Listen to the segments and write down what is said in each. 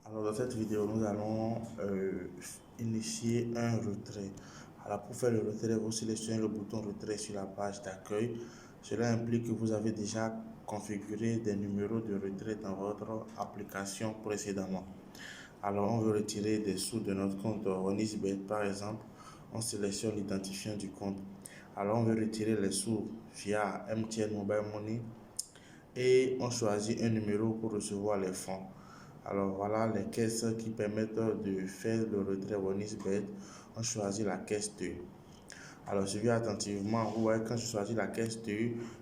Alors dans cette vidéo, nous allons initier un retrait. Alors pour faire le retrait, vous sélectionnez le bouton retrait sur la page d'accueil. Cela implique que vous avez déjà configuré des numéros de retrait dans votre application précédemment. Alors on veut retirer des sous de notre compte OneEasyBet par exemple. On sélectionne l'identifiant du compte. Alors on veut retirer les sous via MTN Mobile Money et on choisit un numéro pour recevoir les fonds. Alors voilà les caisses qui permettent de faire le retrait OneEasyBet. On choisit la caisse 2. Alors suivez attentivement, vous voyez quand je choisis la caisse 2,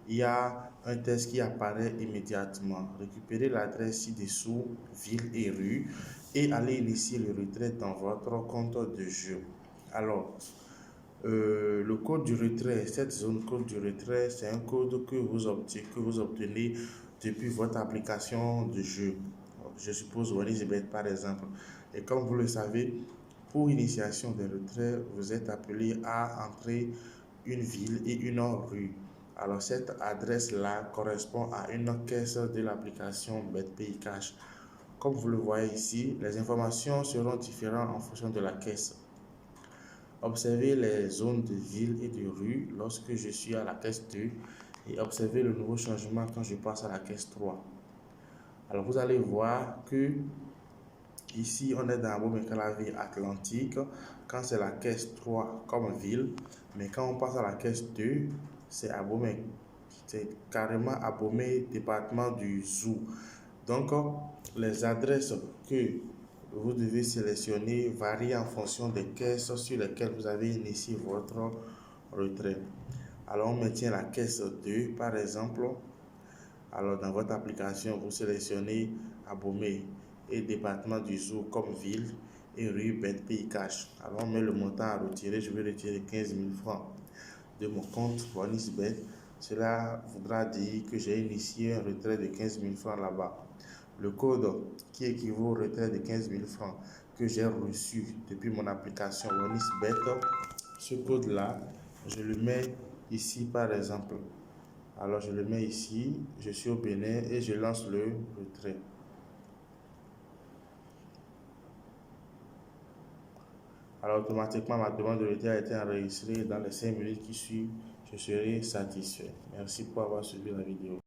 il y a un texte qui apparaît immédiatement. Récupérez l'adresse ci-dessous, ville et rue, et allez initier le retrait dans votre compte de jeu. Alors, le code du retrait, cette zone code du retrait, c'est un code que vous obtenez depuis votre application de jeu. Je suppose OneEasyBet par exemple. Et comme vous le savez, pour initiation des retraits, vous êtes appelé à entrer une ville et une rue. Alors cette adresse-là correspond à une caisse de l'application BetPay Cash. Comme vous le voyez ici, les informations seront différentes en fonction de la caisse. Observez les zones de ville et de rue lorsque je suis à la caisse 2 et observez le nouveau changement quand je passe à la caisse 3. Alors vous allez voir que ici on est dans Abomey-Calavi Atlantique quand c'est la caisse 3 comme ville, mais quand on passe à la caisse 2, c'est Abomey. C'est carrément Abomey, département du Zou. Donc les adresses que vous devez sélectionner varient en fonction des caisses sur lesquelles vous avez initié votre retrait. Alors on maintient la caisse 2 par exemple. Alors dans votre application, vous sélectionnez Abomey et département du Zou comme ville et rue BetPay Cash. Alors on met le montant à retirer. Je vais retirer 15 000 francs de mon compte OneEasyBet. Cela voudra dire que j'ai initié un retrait de 15 000 francs là-bas. Le code qui équivaut au retrait de 15 000 francs que j'ai reçu depuis mon application OneEasyBet, ce code-là, je le mets ici par exemple. Alors je le mets ici, je suis au Bénin et je lance le retrait. Alors automatiquement ma demande de retrait a été enregistrée. Dans les 5 minutes qui suivent, je serai satisfait. Merci pour avoir suivi la vidéo.